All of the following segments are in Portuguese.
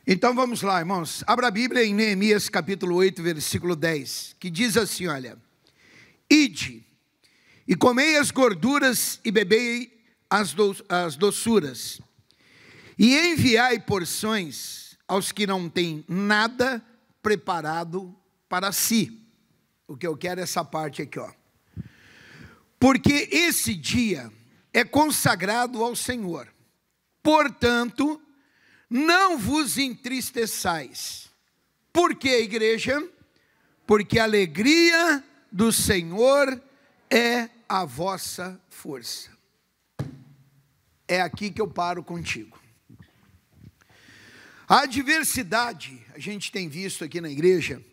Então vamos lá, irmãos. Abra a Bíblia em Neemias capítulo 8, versículo 10, que diz assim, olha: Ide, e comei as gorduras e bebei as doçuras, e enviai porções aos que não têm nada preparado para si. O que eu quero é essa parte aqui, ó. Porque esse dia é consagrado ao Senhor. Portanto, não vos entristeçais. Por que, igreja? Porque a alegria do Senhor é a vossa força. É aqui que eu paro contigo. A adversidade, a gente tem visto aqui na igreja,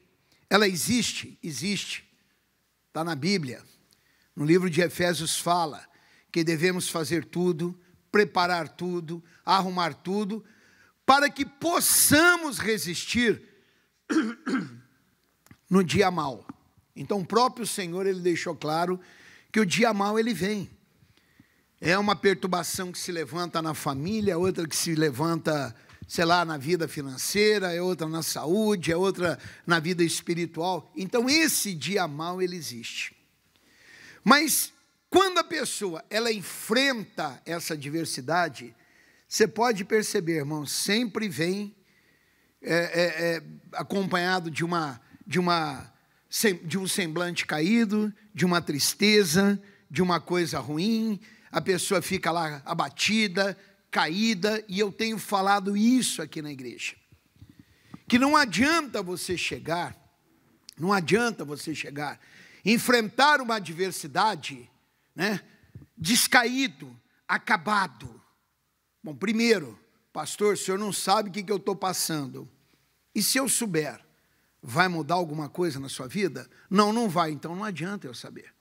ela existe, está na Bíblia. No livro de Efésios fala que devemos fazer tudo, preparar tudo, arrumar tudo, para que possamos resistir no dia mau. Então o próprio Senhor, ele deixou claro que o dia mau ele vem. É uma perturbação que se levanta na família, outra que se levanta, sei lá, na vida financeira, é outra na saúde, é outra na vida espiritual. Então esse dia mau ele existe. Mas quando a pessoa ela enfrenta essa adversidade, você pode perceber, irmão, sempre vem acompanhado de um semblante caído, de uma tristeza, de uma coisa ruim. A pessoa fica lá abatida, caída, e eu tenho falado isso aqui na igreja, que não adianta você chegar, enfrentar uma adversidade, né, descaído, acabado. Bom, primeiro, pastor, o senhor não sabe o que eu estou passando. E se eu souber, vai mudar alguma coisa na sua vida? Não, não vai, então não adianta eu saber.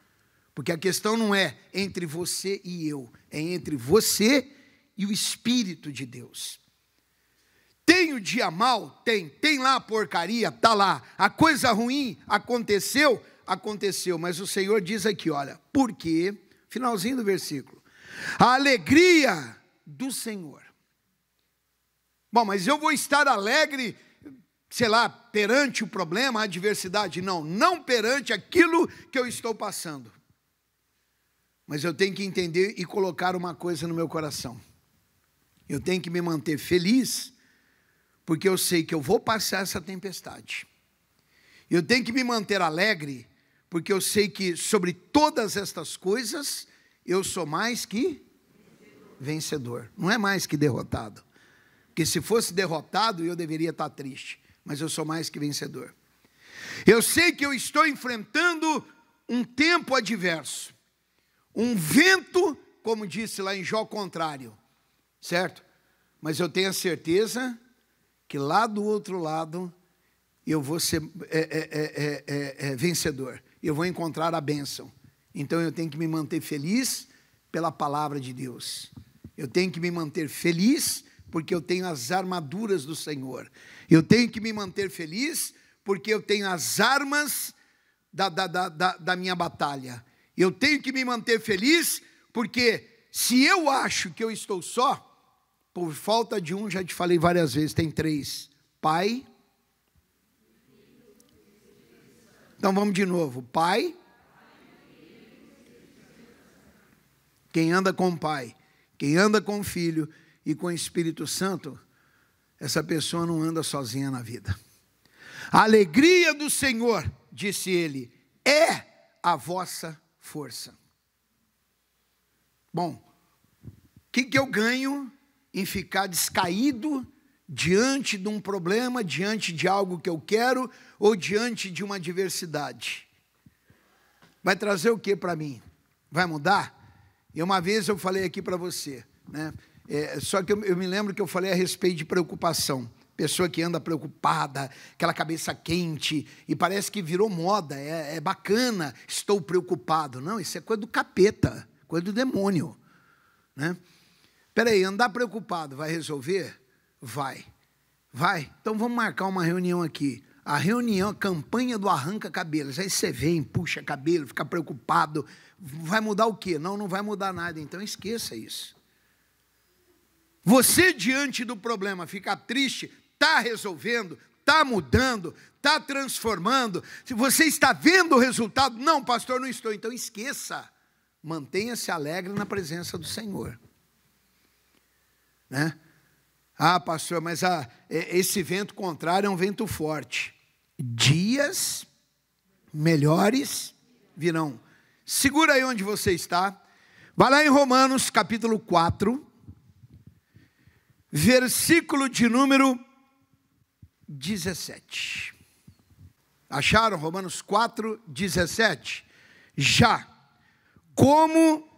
Porque a questão não é entre você e eu, é entre você e o Espírito de Deus. Tem o dia mau? Tem lá a porcaria, está lá. A coisa ruim aconteceu, mas o Senhor diz aqui, olha, porque, finalzinho do versículo, a alegria do Senhor. Bom, mas eu vou estar alegre, sei lá, perante o problema, a adversidade? Não perante aquilo que eu estou passando. Mas eu tenho que entender e colocar uma coisa no meu coração. Eu tenho que me manter feliz, porque eu sei que eu vou passar essa tempestade. Eu tenho que me manter alegre, porque eu sei que sobre todas estas coisas, eu sou mais que vencedor. Não é mais que derrotado. Porque se fosse derrotado, eu deveria estar triste. Mas eu sou mais que vencedor. Eu sei que eu estou enfrentando um tempo adverso. Um vento, como disse lá em Jó, contrário. Certo? Mas eu tenho a certeza que lá do outro lado, eu vou ser vencedor. Eu vou encontrar a bênção. Então eu tenho que me manter feliz pela palavra de Deus. Eu tenho que me manter feliz porque eu tenho as armaduras do Senhor. Eu tenho que me manter feliz porque eu tenho as armas da minha batalha. Eu tenho que me manter feliz porque se eu acho que eu estou só, por falta de um, já te falei várias vezes, tem três: Pai. Então vamos de novo: Pai. Quem anda com o Pai, quem anda com o Filho e com o Espírito Santo, essa pessoa não anda sozinha na vida. A alegria do Senhor, disse ele, é a vossa força. Bom, o que eu ganho em ficar descaído diante de um problema, diante de algo que eu quero, ou diante de uma adversidade? Vai trazer o que para mim? Vai mudar? E uma vez eu falei aqui para você, né? Só que eu me lembro que eu falei a respeito de preocupação. Pessoa que anda preocupada, aquela cabeça quente, e parece que virou moda, é bacana, estou preocupado. Não, isso é coisa do capeta, coisa do demônio, né? Peraí, andar preocupado vai resolver? Vai. Então vamos marcar uma reunião aqui. A reunião, a campanha do arranca-cabelos. Aí você vem, puxa cabelo, fica preocupado. Vai mudar o quê? Não vai mudar nada. Então esqueça isso. Você diante do problema ficar triste, está resolvendo, está mudando, está transformando. Se você está vendo o resultado, não, pastor, não estou. Então esqueça, mantenha-se alegre na presença do Senhor. Né? Ah, pastor, mas esse vento contrário é um vento forte. Dias melhores virão. Segura aí onde você está. Vai lá em Romanos capítulo 4, versículo de número 17. Acharam? Romanos 4, 17. Já como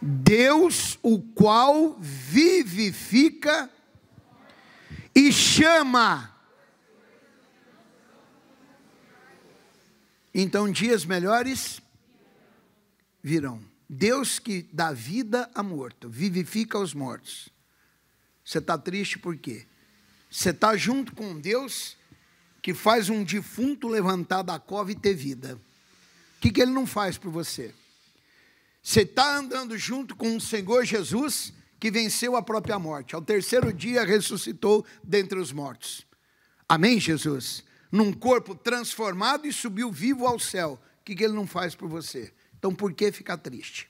Deus, o qual vivifica e chama. Então dias melhores virão. Deus que dá vida a morto, vivifica os mortos. Você está triste por quê? Você está junto com Deus que faz um defunto levantar da cova e ter vida. O que Ele não faz por você? Você está andando junto com o Senhor Jesus, que venceu a própria morte. Ao terceiro dia ressuscitou dentre os mortos. Amém, Jesus? Num corpo transformado e subiu vivo ao céu. O que Ele não faz por você? Então por que ficar triste?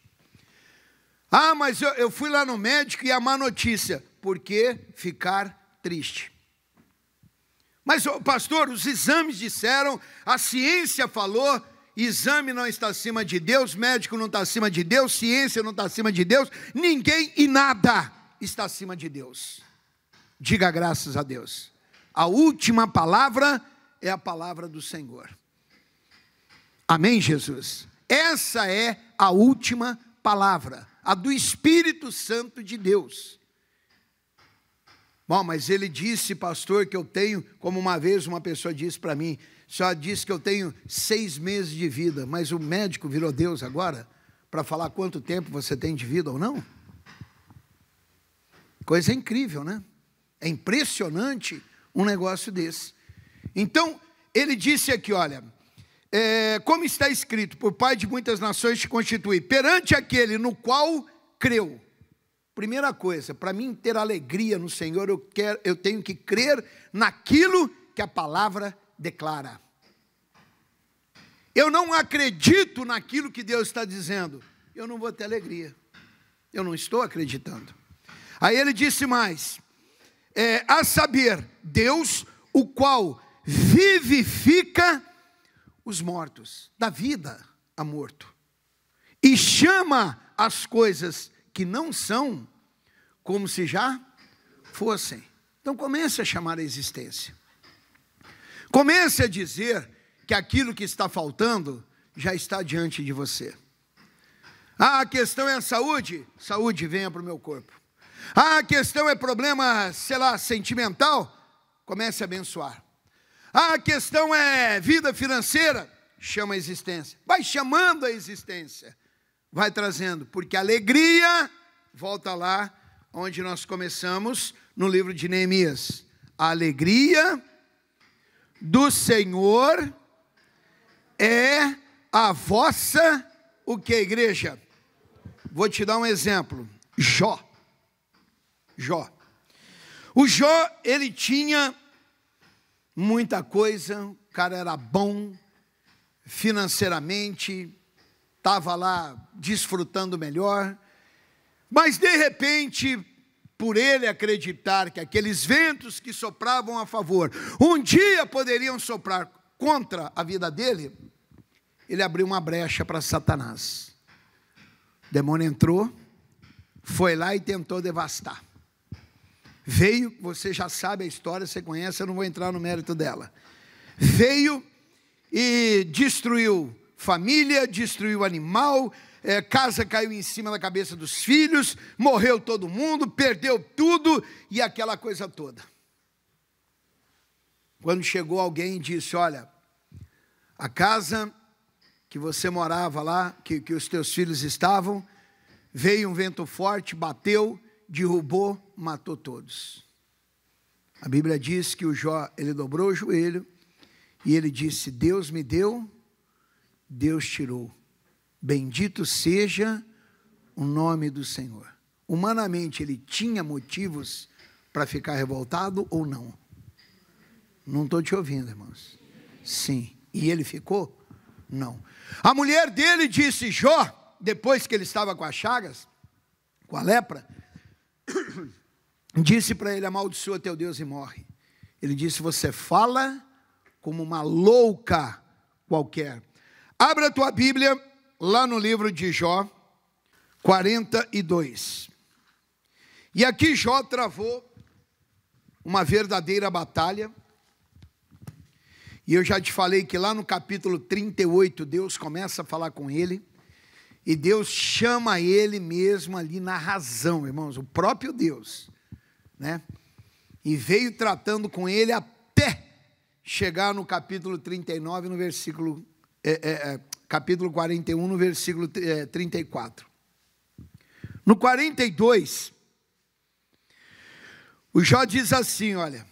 Ah, mas eu fui lá no médico e a má notícia. Por que ficar triste? Mas pastor, os exames disseram, a ciência falou, exame não está acima de Deus, médico não está acima de Deus, ciência não está acima de Deus, ninguém e nada está acima de Deus. Diga graças a Deus. A última palavra é a palavra do Senhor. Amém, Jesus? Essa é a última palavra, a do Espírito Santo de Deus. Bom, mas ele disse, pastor, que eu tenho, como uma vez uma pessoa disse para mim, só disse que eu tenho 6 meses de vida, mas o médico virou Deus agora, para falar quanto tempo você tem de vida ou não? Coisa incrível, né? É impressionante um negócio desse. Então, ele disse aqui, olha, como está escrito, por pai de muitas nações te constitui, perante aquele no qual creu. Primeira coisa, para mim ter alegria no Senhor, eu tenho que crer naquilo que a palavra declara. Eu não acredito naquilo que Deus está dizendo, eu não vou ter alegria. Eu não estou acreditando. Aí ele disse mais, a saber, Deus, o qual vivifica os mortos, dá vida a morto, e chama as coisas que não são, como se já fossem. Então comece a chamar a existência. Comece a dizer que aquilo que está faltando já está diante de você. Ah, a questão é a saúde? Saúde, venha para o meu corpo. Ah, a questão é problema, sei lá, sentimental? Comece a abençoar. Ah, a questão é vida financeira? Chama a existência. Vai chamando a existência. Vai trazendo, porque a alegria, volta lá onde nós começamos, no livro de Neemias. A alegria do Senhor é a vossa, o que, igreja? Vou te dar um exemplo. Jó. O Jó, ele tinha muita coisa, o cara era bom financeiramente, estava lá desfrutando melhor, mas de repente, por ele acreditar que aqueles ventos que sopravam a favor, um dia poderiam soprar contra a vida dele, ele abriu uma brecha para Satanás. O demônio entrou, foi lá e tentou devastar. Veio, você já sabe a história, você conhece, eu não vou entrar no mérito dela. Veio e destruiu família, destruiu animal, casa caiu em cima da cabeça dos filhos, morreu todo mundo, perdeu tudo e aquela coisa toda. Quando chegou alguém e disse, olha, a casa que você morava lá, que os teus filhos estavam, veio um vento forte, bateu, derrubou, matou todos. A Bíblia diz que o Jó, ele dobrou o joelho e ele disse, Deus me deu Deus tirou. Bendito seja o nome do Senhor. Humanamente, ele tinha motivos para ficar revoltado ou não? Não estou te ouvindo, irmãos. Sim. E ele ficou? Não. A mulher dele disse, Jó, depois que ele estava com as chagas, com a lepra, disse para ele, amaldiçoa teu Deus e morre. Ele disse, você fala como uma louca qualquer. Abra a tua Bíblia, lá no livro de Jó, 42. E aqui Jó travou uma verdadeira batalha. E eu já te falei que lá no capítulo 38, Deus começa a falar com ele. E Deus chama ele mesmo ali na razão, irmãos, o próprio Deus, né? E veio tratando com ele até chegar no capítulo 39, no versículo, capítulo 41, no versículo 34. No 42, o Jó diz assim, olha.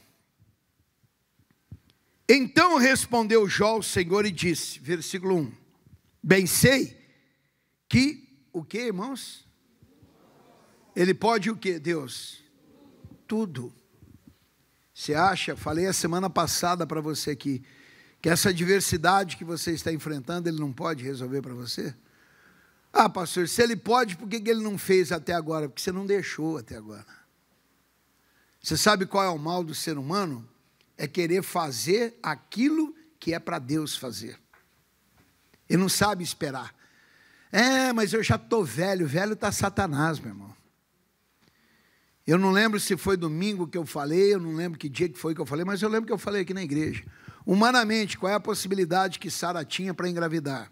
Então respondeu Jó ao Senhor e disse, versículo 1, bem sei que, o que, irmãos? Ele pode o que, Deus? Tudo. Você acha, falei a semana passada para você aqui, que essa adversidade que você está enfrentando, ele não pode resolver para você? Ah, pastor, se ele pode, por que ele não fez até agora? Porque você não deixou até agora. Você sabe qual é o mal do ser humano? É querer fazer aquilo que é para Deus fazer. Ele não sabe esperar. Mas eu já estou velho. Velho está Satanás, meu irmão. Eu não lembro se foi domingo que eu falei, eu não lembro que dia que foi que eu falei, mas eu lembro que eu falei aqui na igreja. Humanamente, qual é a possibilidade que Sara tinha para engravidar?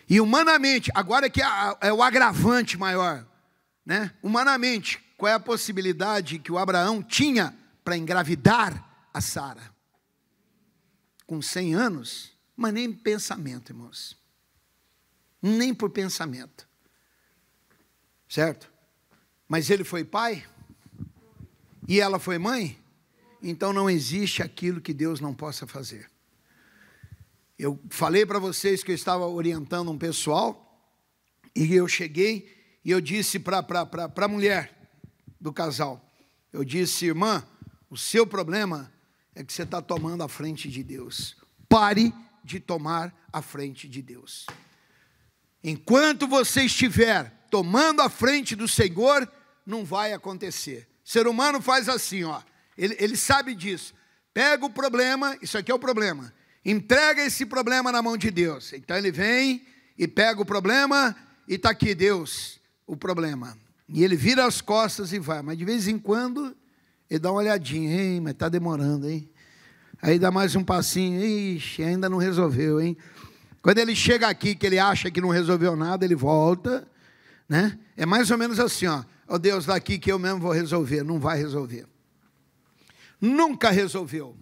E humanamente, agora que é o agravante maior, né? Humanamente, qual é a possibilidade que o Abraão tinha para engravidar a Sara? Com 100 anos, mas nem pensamento, irmãos. Nem por pensamento. Certo? Mas ele foi pai? E ela foi mãe? Então não existe aquilo que Deus não possa fazer. Eu falei para vocês que eu estava orientando um pessoal, e eu cheguei e eu disse para a mulher do casal, eu disse, irmã, o seu problema é que você está tomando a frente de Deus. Pare de tomar a frente de Deus. Enquanto você estiver tomando a frente do Senhor, não vai acontecer. O ser humano faz assim, ó. Ele sabe disso. Pega o problema, isso aqui é o problema. Entrega esse problema na mão de Deus. Então ele vem e pega o problema e está aqui, Deus, o problema. E ele vira as costas e vai. Mas de vez em quando... ele dá uma olhadinha, hein, mas está demorando, hein? Aí dá mais um passinho, ixi, ainda não resolveu, hein? Quando ele chega aqui, que ele acha que não resolveu nada, ele volta, né? É mais ou menos assim, ó, Deus, daqui que eu mesmo vou resolver. Não vai resolver. Nunca resolveu.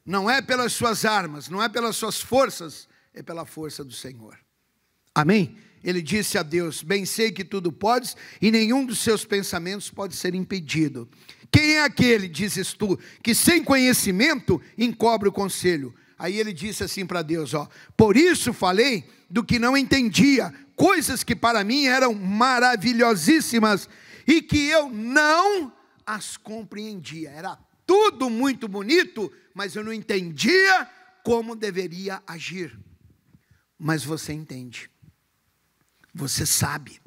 Não é pelas suas armas, não é pelas suas forças, é pela força do Senhor. Amém? Ele disse a Deus, bem sei que tudo podes, e nenhum dos seus pensamentos pode ser impedido. Quem é aquele, dizes tu, que sem conhecimento encobre o conselho? Aí ele disse assim para Deus, ó, por isso falei do que não entendia, coisas que para mim eram maravilhosíssimas, e que eu não as compreendia. Era tudo muito bonito, mas eu não entendia como deveria agir. Mas você entende. Você sabe.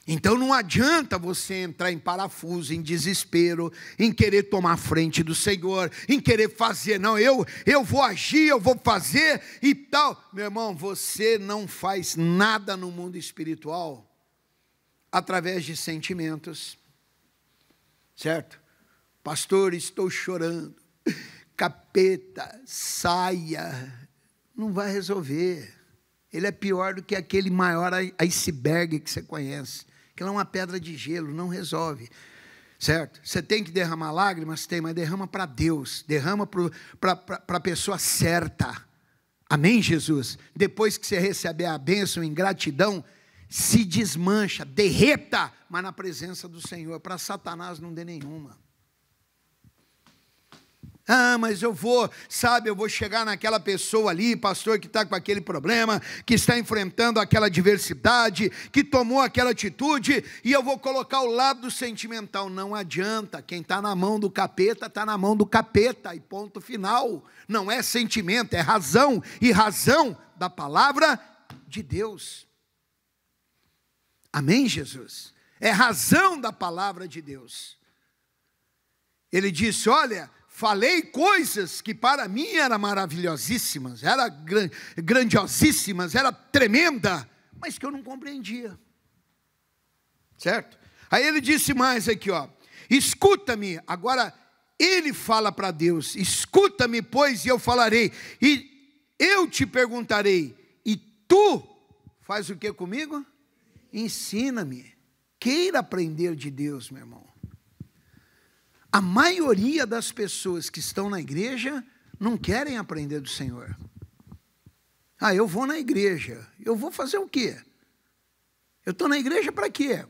Então não adianta você entrar em parafuso, em desespero, em querer tomar a frente do Senhor, em querer fazer, não, eu vou agir, eu vou fazer e tal. Meu irmão, você não faz nada no mundo espiritual através de sentimentos, certo? Pastor, estou chorando, capeta, saia, não vai resolver. Ele é pior do que aquele maior iceberg que você conhece. Aquilo é uma pedra de gelo, não resolve. Certo? Você tem que derramar lágrimas? Tem, mas derrama para Deus. Derrama para a pessoa certa. Amém, Jesus? Depois que você receber a bênção em gratidão, se desmancha, derreta, mas na presença do Senhor. Para Satanás não dê nenhuma. Ah, mas eu vou chegar naquela pessoa ali, pastor, que está com aquele problema, que está enfrentando aquela adversidade, que tomou aquela atitude, e eu vou colocar o lado sentimental. Não adianta, quem está na mão do capeta, está na mão do capeta, e ponto final. Não é sentimento, é razão, e razão da palavra de Deus. Amém, Jesus? É razão da palavra de Deus. Ele disse, olha, falei coisas que para mim eram maravilhosíssimas, eram grandiosíssimas, era tremenda, mas que eu não compreendia. Certo? Aí ele disse mais aqui, ó, escuta-me. Agora ele fala para Deus, escuta-me, pois, e eu falarei, e eu te perguntarei, e tu faz o que comigo? Ensina-me. Queira aprender de Deus, meu irmão. A maioria das pessoas que estão na igreja não querem aprender do Senhor. Ah, eu vou na igreja. Eu vou fazer o quê? Eu estou na igreja para quê?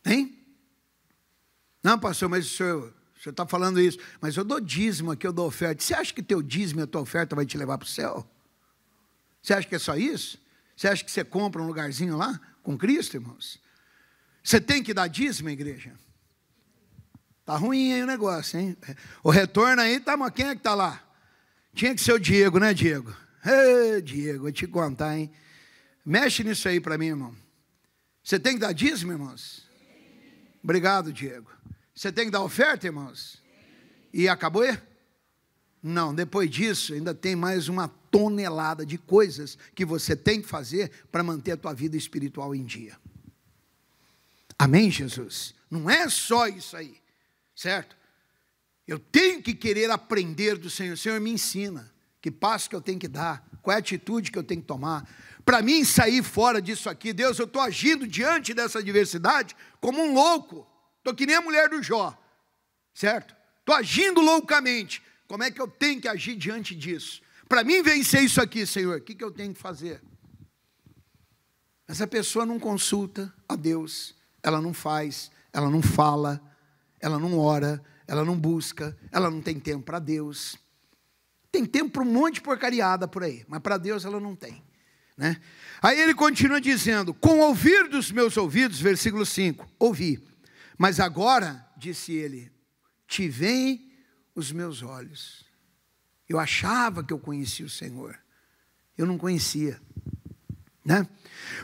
Hein? Não, pastor, mas o senhor está falando isso. Mas eu dou dízimo aqui, eu dou oferta. Você acha que teu dízimo e a tua oferta vai te levar para o céu? Você acha que é só isso? Você acha que você compra um lugarzinho lá com Cristo, irmãos? Você tem que dar dízimo, igreja? Tá ruim aí o negócio, hein? O retorno aí, tá, mas quem é que tá lá? Tinha que ser o Diego, né, Diego? Ei, Diego, vou te contar, hein? Mexe nisso aí para mim, irmão. Você tem que dar dízimo, irmãos? Obrigado, Diego. Você tem que dar oferta, irmãos? E acabou? Não, depois disso, ainda tem mais uma tonelada de coisas que você tem que fazer para manter a tua vida espiritual em dia. Amém, Jesus? Não é só isso aí. Certo? Eu tenho que querer aprender do Senhor. O Senhor me ensina que passo que eu tenho que dar, qual é a atitude que eu tenho que tomar. Para mim sair fora disso aqui, Deus, eu estou agindo diante dessa adversidade como um louco. Estou que nem a mulher do Jó. Certo? Estou agindo loucamente. Como é que eu tenho que agir diante disso? Para mim vencer isso aqui, Senhor, o que eu tenho que fazer? Essa pessoa não consulta a Deus. Ela não faz, ela não fala, ela não ora, ela não busca, ela não tem tempo para Deus. Tem tempo para um monte de porcariada por aí, mas para Deus ela não tem, né? Aí ele continua dizendo, com o ouvir dos meus ouvidos, versículo 5, ouvi, mas agora, disse ele, te veem os meus olhos. Eu achava que eu conhecia o Senhor, eu não conhecia, né?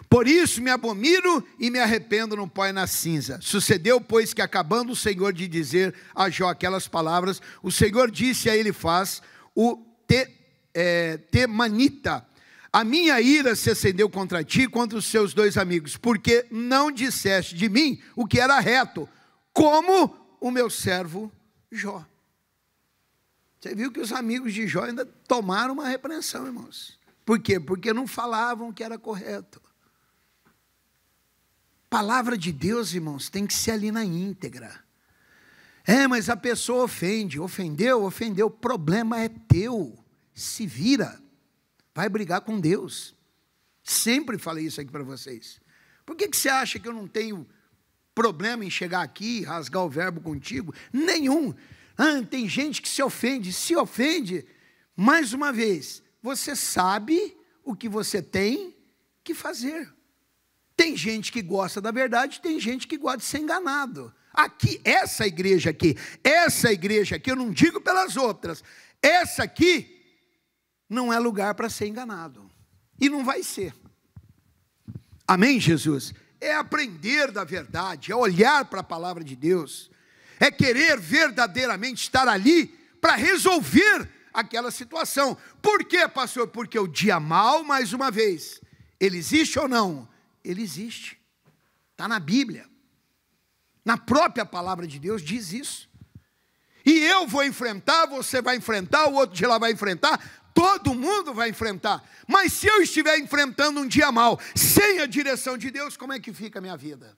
Por isso me abomino e me arrependo no pó e na cinza. Sucedeu, pois, que acabando o Senhor de dizer a Jó aquelas palavras, o Senhor disse a Elifaz, o Temanita, a minha ira se acendeu contra ti e contra os seus dois amigos, porque não disseste de mim o que era reto, como o meu servo Jó. Você viu que os amigos de Jó ainda tomaram uma repreensão, irmãos. Por quê? Porque não falavam o que era correto. Palavra de Deus, irmãos, tem que ser ali na íntegra. Mas a pessoa ofende. Ofendeu, o problema é teu. Se vira. Vai brigar com Deus. Sempre falei isso aqui para vocês. Por que você acha que eu não tenho problema em chegar aqui e rasgar o verbo contigo? Nenhum. Tem gente que se ofende, mais uma vez, você sabe o que você tem que fazer. Tem gente que gosta da verdade, tem gente que gosta de ser enganado. Aqui, essa igreja aqui, eu não digo pelas outras, essa aqui não é lugar para ser enganado. E não vai ser. Amém, Jesus? É aprender da verdade, é olhar para a palavra de Deus, é querer verdadeiramente estar ali para resolver aquela situação. Por quê, pastor? Porque o dia mal, mais uma vez, ele existe ou não? Ele existe, está na Bíblia, na própria palavra de Deus diz isso, e eu vou enfrentar, você vai enfrentar, o outro de lá vai enfrentar, todo mundo vai enfrentar, mas se eu estiver enfrentando um dia mal, sem a direção de Deus, como é que fica a minha vida?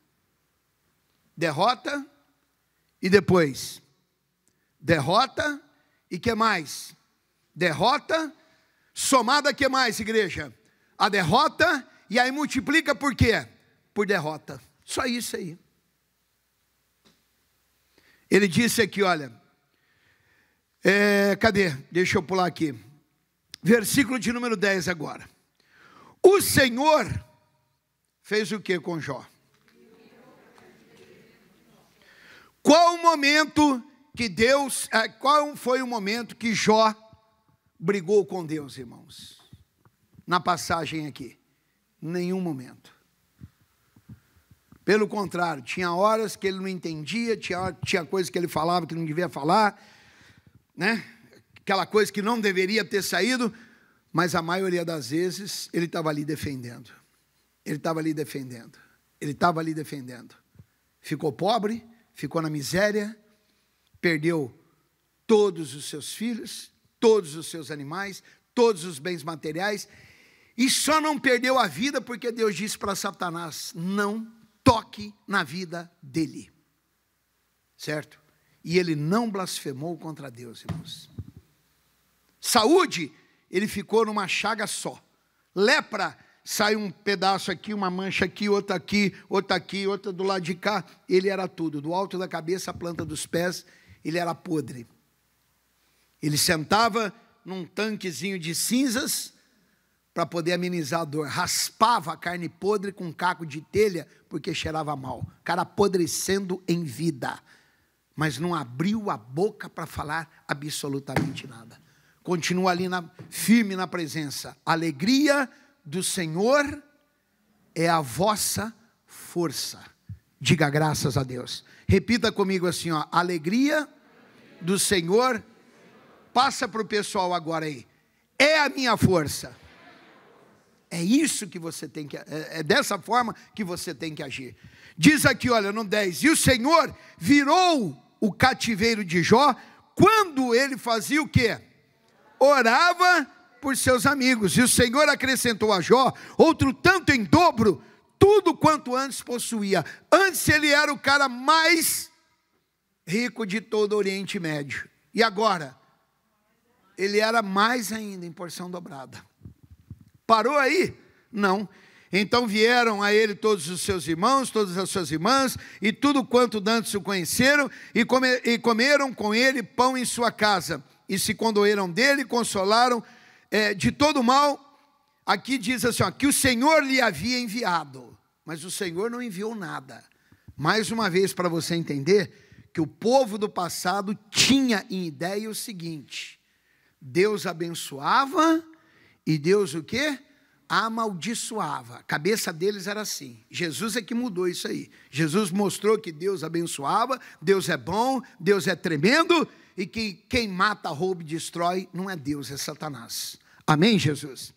Derrota, e depois, derrota, e que mais? Derrota, somada a que mais, igreja? A derrota, e aí multiplica por quê? Por derrota. Só isso aí. Ele disse aqui, olha, Cadê? Deixa eu pular aqui. Versículo de número 10 agora. O Senhor fez o que com Jó? Qual foi o momento que Jó brigou com Deus, irmãos? Na passagem aqui, nenhum momento. Pelo contrário, tinha horas que ele não entendia, tinha coisas que ele falava que não devia falar, né? Aquela coisa que não deveria ter saído, mas a maioria das vezes ele estava ali defendendo. Ele estava ali defendendo. Ele estava ali defendendo. Ficou pobre, ficou na miséria, perdeu todos os seus filhos, todos os seus animais, todos os bens materiais, e só não perdeu a vida porque Deus disse para Satanás: não toque na vida dele, certo? E ele não blasfemou contra Deus, irmãos. Saúde, ele ficou numa chaga só. Lepra, sai um pedaço aqui, uma mancha aqui, outra do lado de cá. Ele era tudo, do alto da cabeça à planta dos pés, ele era podre. Ele sentava num tanquezinho de cinzas para poder amenizar a dor. Raspava a carne podre com um caco de telha, porque cheirava mal. O cara apodrecendo em vida. Mas não abriu a boca para falar absolutamente nada. Continua ali firme na presença. Alegria do Senhor é a vossa força. Diga graças a Deus. Repita comigo assim, ó. Alegria do Senhor. Passa para o pessoal agora aí. É a minha força. É isso que você tem que, é dessa forma que você tem que agir. Diz aqui, olha, no 10, e o Senhor virou o cativeiro de Jó, quando ele fazia o quê? Orava por seus amigos, e o Senhor acrescentou a Jó, outro tanto em dobro, tudo quanto antes possuía. Antes ele era o cara mais rico de todo o Oriente Médio, e agora, ele era mais ainda em porção dobrada. Parou aí? Não. Então vieram a ele todos os seus irmãos, todas as suas irmãs, e tudo quanto dantes o conheceram, e comeram com ele pão em sua casa, e se condoeram dele, consolaram de todo mal. Aqui diz assim, ó, que o Senhor lhe havia enviado, mas o Senhor não enviou nada. Mais uma vez, para você entender, que o povo do passado tinha em ideia o seguinte: Deus abençoava, e Deus o quê? Amaldiçoava. A cabeça deles era assim. Jesus é que mudou isso aí. Jesus mostrou que Deus abençoava, Deus é bom, Deus é tremendo, e que quem mata, rouba e destrói não é Deus, é Satanás. Amém, Jesus?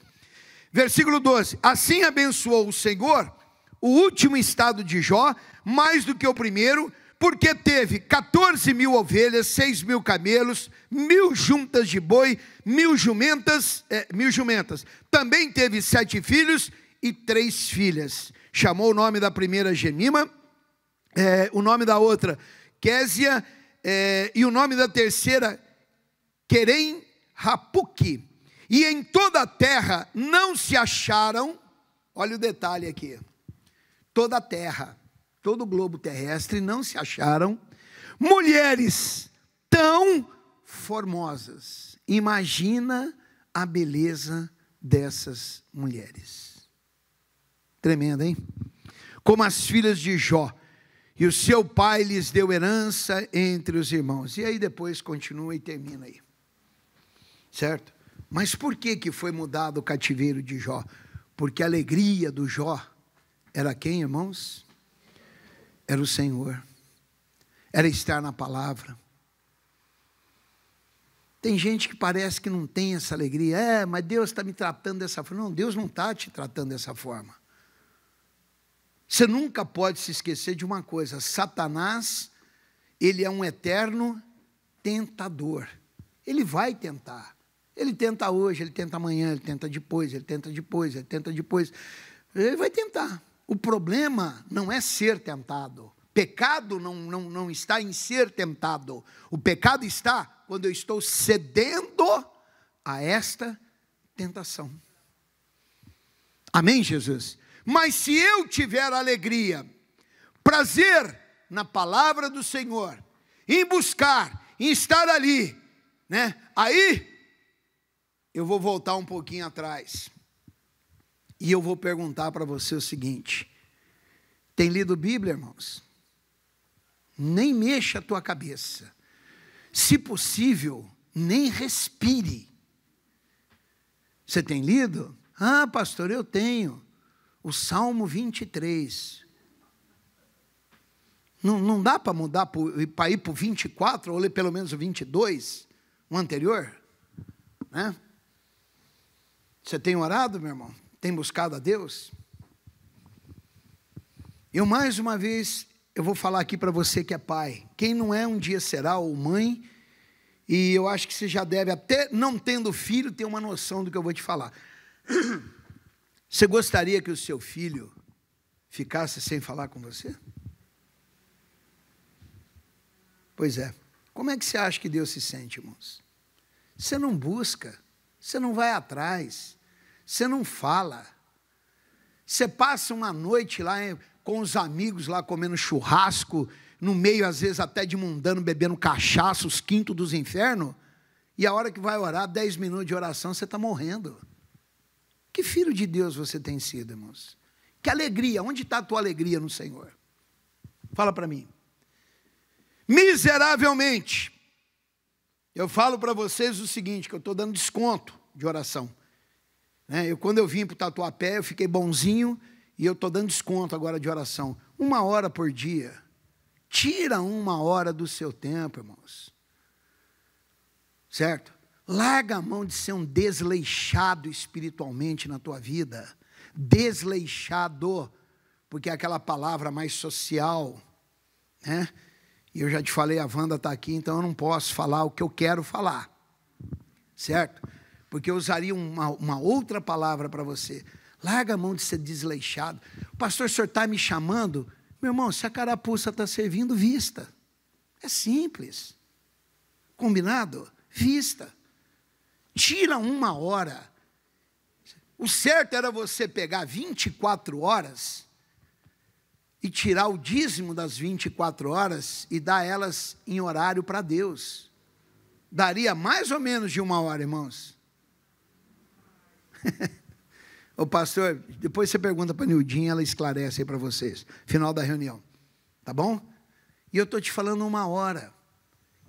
Versículo 12. Assim abençoou o Senhor o último estado de Jó, mais do que o primeiro, porque teve 14.000 ovelhas, 6.000 camelos, 1.000 juntas de boi, 1.000 jumentas. Também teve 7 filhos e 3 filhas. Chamou o nome da primeira Gemima, o nome da outra Késia, e o nome da terceira Querem-Rapuque. E em toda a terra não se acharam, olha o detalhe aqui, toda a terra, todo o globo terrestre, não se acharam mulheres tão formosas. Imagina a beleza dessas mulheres. Tremenda, hein? Como as filhas de Jó. E o seu pai lhes deu herança entre os irmãos. E aí depois continua e termina aí. Certo? Mas por que foi mudado o cativeiro de Jó? Porque a alegria do Jó era quem, irmãos? Era o Senhor, era estar na palavra. Tem gente que parece que não tem essa alegria, mas Deus está me tratando dessa forma. Não, Deus não está te tratando dessa forma. Você nunca pode se esquecer de uma coisa: Satanás, ele é um eterno tentador. Ele vai tentar. Ele tenta hoje, ele tenta amanhã, ele tenta depois, ele tenta depois, ele tenta depois. Ele vai tentar. O problema não é ser tentado. Pecado não está em ser tentado. O pecado está quando eu estou cedendo a esta tentação. Amém, Jesus? Mas se eu tiver alegria, prazer na palavra do Senhor, em buscar, em estar ali, né? Aí, eu vou voltar um pouquinho atrás. E eu vou perguntar para você o seguinte: tem lido Bíblia, irmãos? Nem mexa a tua cabeça. Se possível, nem respire. Você tem lido? Ah, pastor, eu tenho. O Salmo 23. Não dá para mudar para ir para o 24, ou ler pelo menos o 22, o anterior? Né? Você tem orado, meu irmão? Tem buscado a Deus? Eu mais uma vez, eu vou falar aqui para você que é pai. Quem não é, um dia será, ou mãe. E eu acho que você já deve, até não tendo filho, ter uma noção do que eu vou te falar. Você gostaria que o seu filho ficasse sem falar com você? Pois é. Como é que você acha que Deus se sente, irmãos? Você não busca, você não vai atrás, você não fala. Você passa uma noite lá com os amigos lá comendo churrasco, no meio às vezes até de mundano, bebendo cachaça, os quintos dos infernos, e a hora que vai orar, 10 minutos de oração, você está morrendo. Que filho de Deus você tem sido, irmãos? Que alegria, onde está a tua alegria no Senhor? Fala para mim. Miseravelmente, eu falo para vocês o seguinte, que eu estou dando desconto de oração. Quando eu vim para o Tatuapé, eu fiquei bonzinho, e eu estou dando desconto agora de oração. 1 hora por dia. Tira 1 hora do seu tempo, irmãos. Certo? Larga a mão de ser um desleixado espiritualmente na tua vida. Desleixado, porque é aquela palavra mais social, né? E eu já te falei, a Wanda está aqui, então eu não posso falar o que eu quero falar. Certo? Porque eu usaria uma outra palavra para você. Larga a mão de ser desleixado. Pastor, o senhor está me chamando? Meu irmão, se a carapuça está servindo, vista. É simples. Combinado? Vista. Tira 1 hora. O certo era você pegar 24 horas e tirar o dízimo das 24 horas e dar elas em horário para Deus. Daria mais ou menos de 1 hora, irmãos. Ô pastor, depois você pergunta para a Nildinha, ela esclarece aí para vocês, final da reunião, tá bom? E eu estou te falando 1 hora,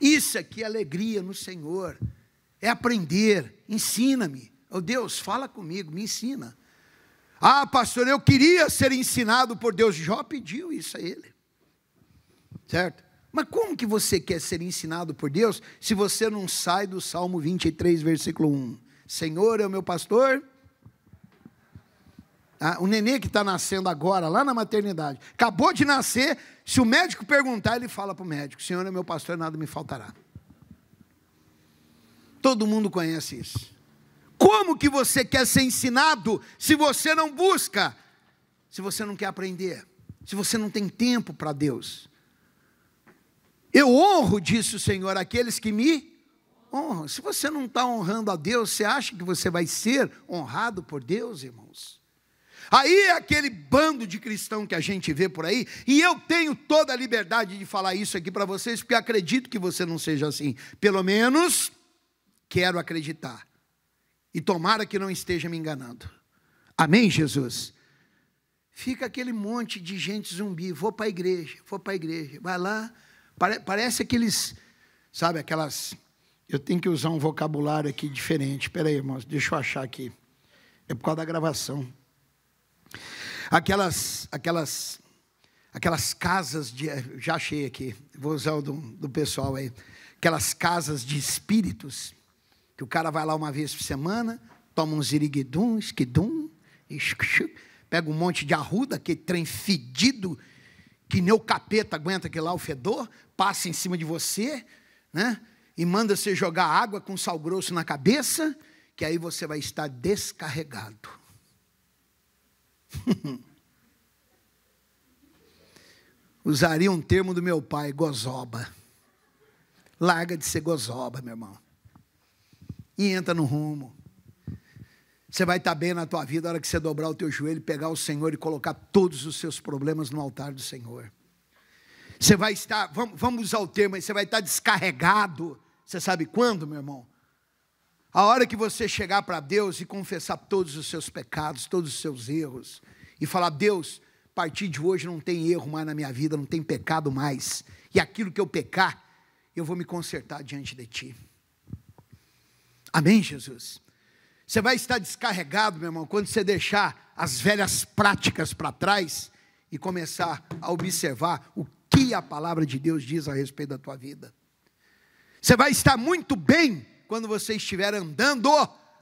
isso aqui é alegria no Senhor, é aprender, ensina-me, ô Deus, fala comigo, me ensina. Ah pastor, eu queria ser ensinado por Deus, Jó pediu isso a ele, certo? Mas como que você quer ser ensinado por Deus, se você não sai do Salmo 23, versículo 1, Senhor é o meu pastor. O nenê que está nascendo agora, lá na maternidade, acabou de nascer, se o médico perguntar, ele fala para o médico, Senhor é meu pastor, nada me faltará. Todo mundo conhece isso. Como que você quer ser ensinado, se você não busca, se você não quer aprender, se você não tem tempo para Deus? Eu honro, disse o Senhor, aqueles que me honram. Se você não está honrando a Deus, você acha que você vai ser honrado por Deus, irmãos? Aí é aquele bando de cristão que a gente vê por aí, e eu tenho toda a liberdade de falar isso aqui para vocês, porque acredito que você não seja assim, pelo menos quero acreditar, e tomara que não esteja me enganando, amém Jesus? Fica aquele monte de gente zumbi, vou para a igreja, vai lá, parece aqueles, sabe, aquelas, eu tenho que usar um vocabulário aqui diferente, espera aí irmãos, deixa eu achar aqui, é por causa da gravação. Aquelas casas de, já achei aqui, vou usar o do pessoal aí, aquelas casas de espíritos, que o cara vai lá uma vez por semana, toma um ziriguidum, esquidum, pega um monte de arruda, aquele trem fedido, que nem o capeta aguenta aquele lá, o fedor, passa em cima de você, né? E manda você jogar água com sal grosso na cabeça, que aí você vai estar descarregado. Usaria um termo do meu pai, gozoba. Larga de ser gozoba, meu irmão, e entra no rumo. Você vai estar bem na tua vida na hora que você dobrar o teu joelho, pegar o Senhor e colocar todos os seus problemas no altar do Senhor. Você vai estar, vamos usar o termo aí, você vai estar descarregado, Você sabe quando, meu irmão? A hora que você chegar para Deus e confessar todos os seus pecados, todos os seus erros, e falar: Deus, a partir de hoje não tem erro mais na minha vida, não tem pecado mais, e aquilo que eu pecar, eu vou me consertar diante de Ti. Amém, Jesus? Você vai estar descarregado, meu irmão, quando você deixar as velhas práticas para trás e começar a observar o que a palavra de Deus diz a respeito da tua vida. Você vai estar muito bem quando você estiver andando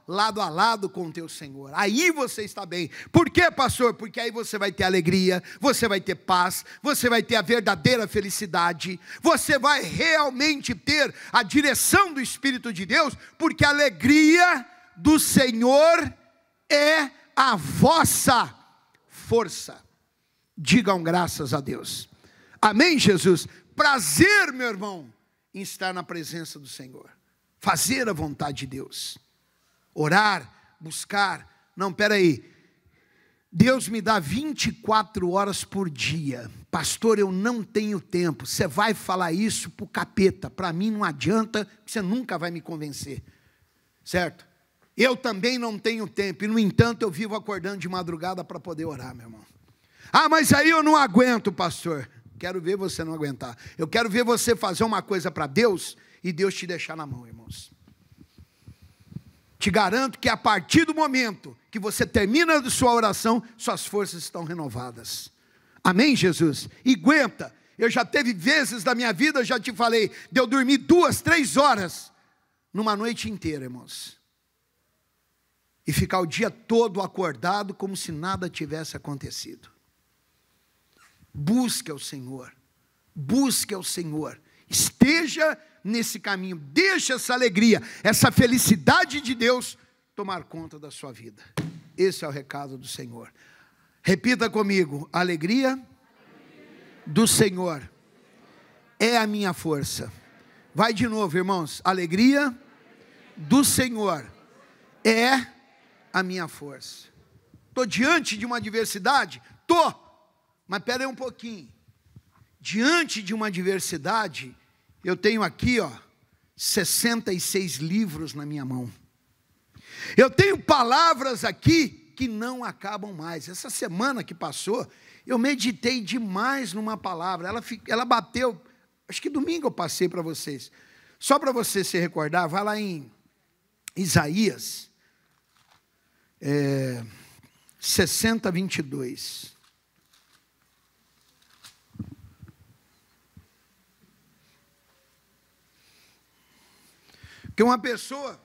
lado a lado com o teu Senhor. Aí você está bem. Por quê, pastor? Porque aí você vai ter alegria, você vai ter paz, você vai ter a verdadeira felicidade, você vai realmente ter a direção do Espírito de Deus, porque a alegria do Senhor é a vossa força. Digam graças a Deus. Amém, Jesus? Prazer, meu irmão, em estar na presença do Senhor. Fazer a vontade de Deus. Orar, buscar. Não, peraí. Deus me dá 24 horas por dia. Pastor, eu não tenho tempo. Você vai falar isso para o capeta. Para mim não adianta, você nunca vai me convencer. Certo? Eu também não tenho tempo. E no entanto eu vivo acordando de madrugada para poder orar, meu irmão. Ah, mas aí eu não aguento, pastor. Quero ver você não aguentar. Eu quero ver você fazer uma coisa para Deus e Deus te deixar na mão, irmãos. Te garanto que a partir do momento que você termina a sua oração, suas forças estão renovadas. Amém, Jesus? E aguenta. Eu já teve vezes da minha vida, eu já te falei, de eu dormir 2, 3 horas numa noite inteira, irmãos. E ficar o dia todo acordado como se nada tivesse acontecido. Busque ao Senhor. Busque ao Senhor. Esteja nesse caminho. Deixa essa alegria, essa felicidade de Deus tomar conta da sua vida. Esse é o recado do Senhor. Repita comigo: a alegria do Senhor é a minha força. Vai de novo, irmãos. A alegria do Senhor é a minha força. Estou diante de uma adversidade? Estou. Mas espera aí um pouquinho. Diante de uma adversidade, eu tenho aqui, 66 livros na minha mão. Eu tenho palavras aqui que não acabam mais. Essa semana que passou, eu meditei demais numa palavra. Ela bateu, acho que domingo eu passei para vocês. Só para você se recordar, vai lá em Isaías 60, 22. Porque uma pessoa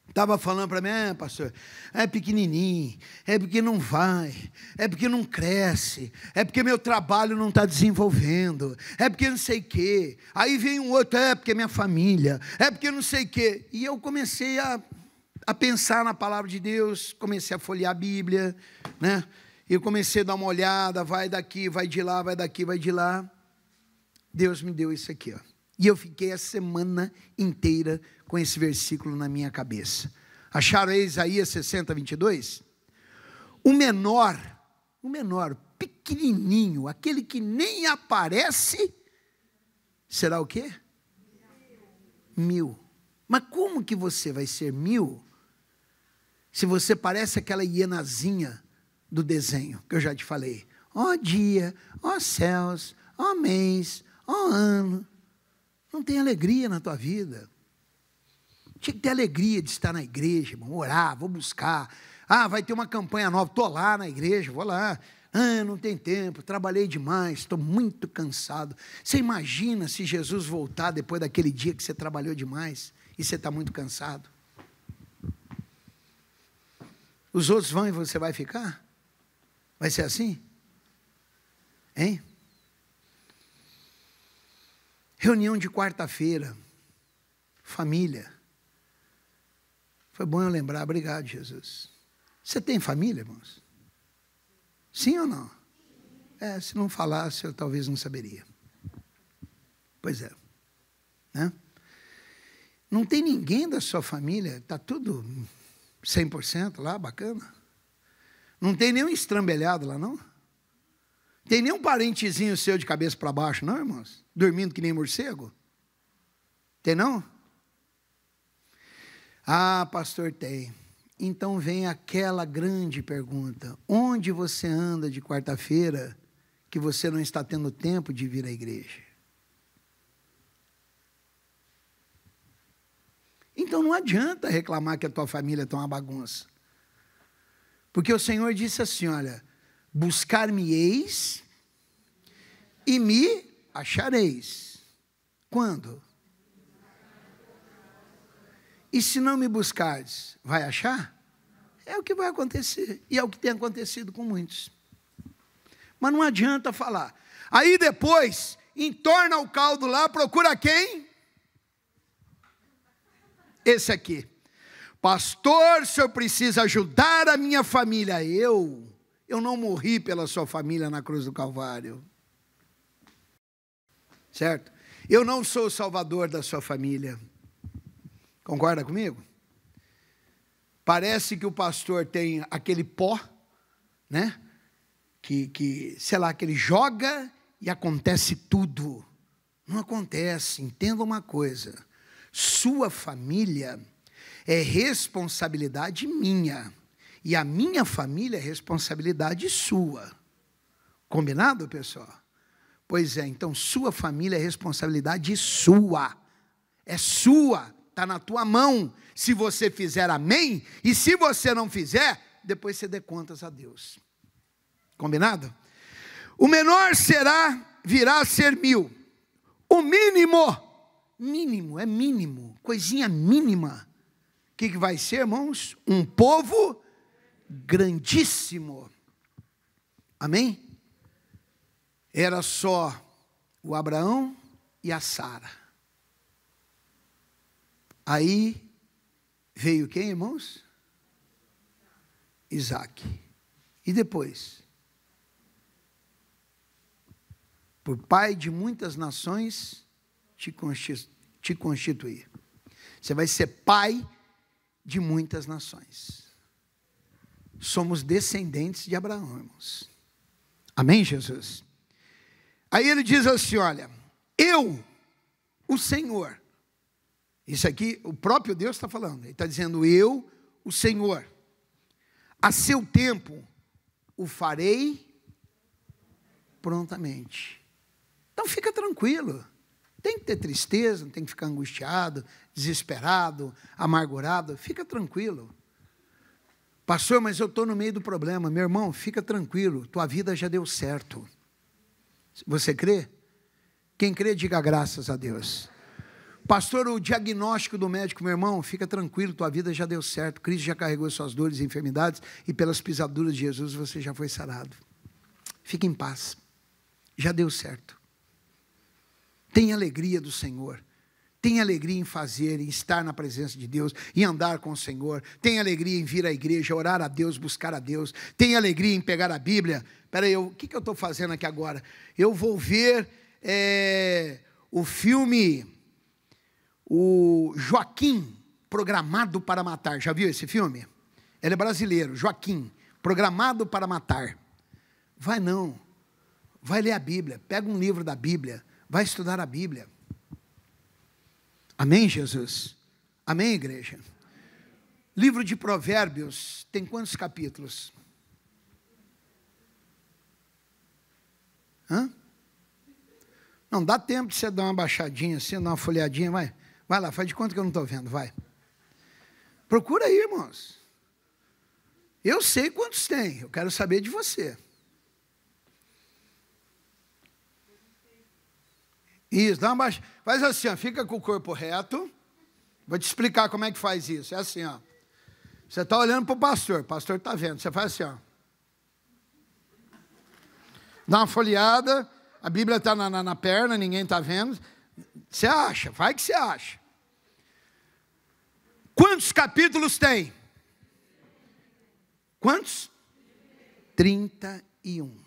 estava falando para mim: pastor, é pequenininho, é porque não vai, é porque não cresce, é porque meu trabalho não está desenvolvendo, é porque não sei o quê. Aí vem um outro: é porque minha família, é porque não sei o quê. E eu comecei a pensar na palavra de Deus, comecei a folhear a Bíblia, né? Eu comecei a dar uma olhada, vai daqui, vai de lá, vai daqui, vai de lá. Deus me deu isso aqui, E eu fiquei a semana inteira com esse versículo na minha cabeça. Acharam aí Isaías 60, 22? O menor, pequenininho, aquele que nem aparece, será o quê? 1000. Mas como que você vai ser 1000, se você parece aquela hienazinha do desenho, que eu já te falei? Ó dia, ó céus, ó mês, ó ano. Não tem alegria na tua vida. Tinha que ter alegria de estar na igreja, irmão, orar, vou buscar. Ah, vai ter uma campanha nova, estou lá na igreja, vou lá. Ah, não tem tempo, trabalhei demais, estou muito cansado. Você imagina se Jesus voltar depois daquele dia que você trabalhou demais e você está muito cansado? Os outros vão e você vai ficar? Vai ser assim? Hein? Reunião de quarta-feira, família. Foi bom eu lembrar, obrigado, Jesus. Você tem família, irmãos? Sim ou não? Se não falasse, eu talvez não saberia. Pois é. Né? Não tem ninguém da sua família, está tudo 100% lá, bacana? Não tem nenhum estrambelhado lá, não? Tem nenhum parentezinho seu de cabeça para baixo, não, irmãos? Dormindo que nem morcego? Tem não? Ah, pastor, tem. Então vem aquela grande pergunta: onde você anda de quarta-feira que você não está tendo tempo de vir à igreja? Então não adianta reclamar que a tua família está uma bagunça. Porque o Senhor disse assim, olha, buscar-me-eis e me achareis. Quando? E se não me buscardes, vai achar? É o que vai acontecer. E é o que tem acontecido com muitos. Mas não adianta falar. Aí depois, entorna o caldo lá, procura quem? Esse aqui. Pastor, o senhor precisa ajudar a minha família. Eu não morri pela sua família na cruz do Calvário. Certo? Eu não sou o salvador da sua família. Concorda comigo? Parece que o pastor tem aquele pó, né? Sei lá, que ele joga e acontece tudo. Não acontece. Entenda uma coisa. Sua família é responsabilidade minha. E a minha família é responsabilidade sua. Combinado, pessoal? Pois é, então sua família é responsabilidade sua. É sua. Está na tua mão. Se você fizer, amém. E se você não fizer, depois você dê contas a Deus. Combinado? O menor virá a ser 1000. O mínimo, é mínimo, coisinha mínima. O que vai ser, irmãos? Um povo grandíssimo. Amém? Era só o Abraão e a Sara. Aí veio quem, irmãos? Isaac. E depois? Por pai de muitas nações te constituir. Você vai ser pai de muitas nações. Somos descendentes de Abraão, irmãos. Amém, Jesus? Aí ele diz assim, olha, eu, o Senhor. Isso aqui, o próprio Deus está falando. Ele está dizendo, eu, o Senhor. A seu tempo, o farei prontamente. Então fica tranquilo. Tem que ter tristeza, não tem que ficar angustiado, desesperado, amargurado. Fica tranquilo. Pastor, mas eu estou no meio do problema. Meu irmão, fica tranquilo. Tua vida já deu certo. Você crê? Quem crê, diga graças a Deus. Pastor, o diagnóstico do médico, meu irmão, fica tranquilo, tua vida já deu certo. Cristo já carregou suas dores e enfermidades e pelas pisaduras de Jesus você já foi sarado. Fique em paz. Já deu certo. Tenha alegria do Senhor. Tenha alegria em fazer, em estar na presença de Deus, em andar com o Senhor. Tenha alegria em vir à igreja, orar a Deus, buscar a Deus. Tenha alegria em pegar a Bíblia. Espera aí, o que eu estou fazendo aqui agora? Eu vou ver o filme, o Joaquim, Programado para Matar. Já viu esse filme? Ele é brasileiro, Joaquim, Programado para Matar. Vai não. Vai ler a Bíblia. Pega um livro da Bíblia. Vai estudar a Bíblia. Amém, Jesus? Amém, igreja? Livro de Provérbios tem quantos capítulos? Não, dá tempo de você dar uma baixadinha assim, dar uma folheadinha, vai. Vai lá, faz de conta que eu não estou vendo, vai. Procura aí, irmãos. Eu sei quantos tem, eu quero saber de você. Isso, dá uma baixa. Faz assim, ó, fica com o corpo reto. Vou te explicar como é que faz isso. É assim, ó. Você está olhando para o pastor está vendo. Você faz assim, ó. Dá uma folheada, a Bíblia está na perna, ninguém está vendo. Você acha, vai que você acha. Quantos capítulos tem? Quantos? 31.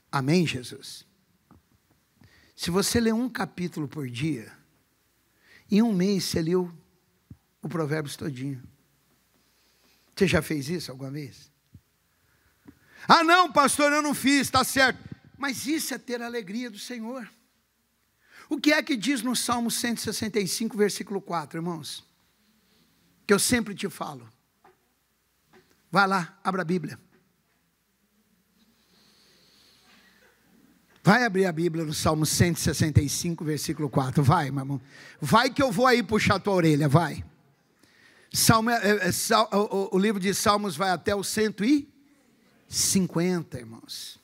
Amém, Jesus? Se você ler um capítulo por dia, em um mês você leu o Provérbios todinho. Você já fez isso alguma vez? Ah não, pastor, eu não fiz, está certo. Mas isso é ter a alegria do Senhor. O que é que diz no Salmo 165, versículo 4, irmãos? que eu sempre te falo. Vai lá, abra a Bíblia. Vai abrir a Bíblia no Salmo 165, versículo 4. Vai, meu irmão. Vai que eu vou aí puxar a tua orelha, vai. O livro de Salmos vai até o 150, irmãos.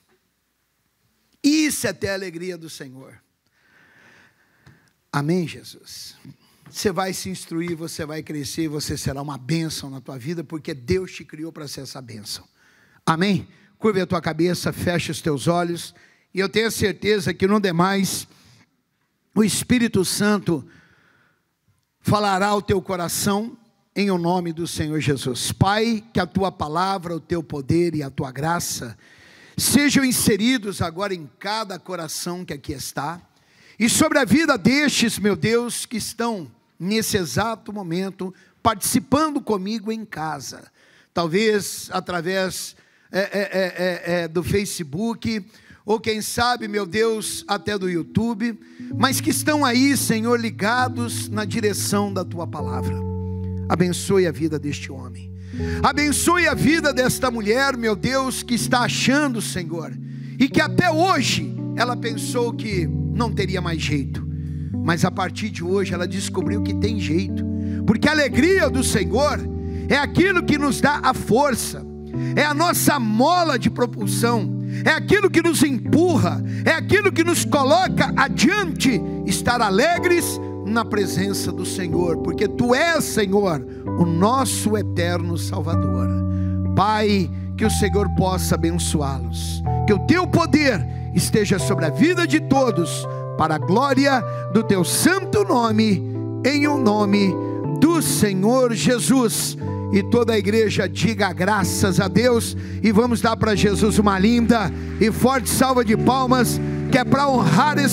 Isso é ter a alegria do Senhor. Amém, Jesus? Você vai se instruir, você vai crescer, você será uma bênção na tua vida, porque Deus te criou para ser essa bênção. Amém? Curve a tua cabeça, feche os teus olhos, e eu tenho certeza que no demais, o Espírito Santo falará ao teu coração, em o nome do Senhor Jesus. Pai, que a tua palavra, o teu poder e a tua graça sejam inseridos agora em cada coração que aqui está, e sobre a vida destes, meu Deus, que estão nesse exato momento participando comigo em casa, talvez através do Facebook, ou quem sabe, meu Deus, até do YouTube, mas que estão aí, Senhor, ligados na direção da tua palavra. Abençoe a vida deste homem, abençoe a vida desta mulher, meu Deus, que está achando, Senhor, e que até hoje ela pensou que não teria mais jeito, mas a partir de hoje ela descobriu que tem jeito, porque a alegria do Senhor é aquilo que nos dá a força, é a nossa mola de propulsão, é aquilo que nos empurra, é aquilo que nos coloca adiante, estar alegres na presença do Senhor, porque Tu és, Senhor, o nosso eterno Salvador. Pai, que o Senhor possa abençoá-los, que o Teu poder esteja sobre a vida de todos, para a glória do Teu santo nome, em o nome do Senhor Jesus. E toda a igreja diga graças a Deus, e vamos dar para Jesus uma linda e forte salva de palmas, que é para honrar esse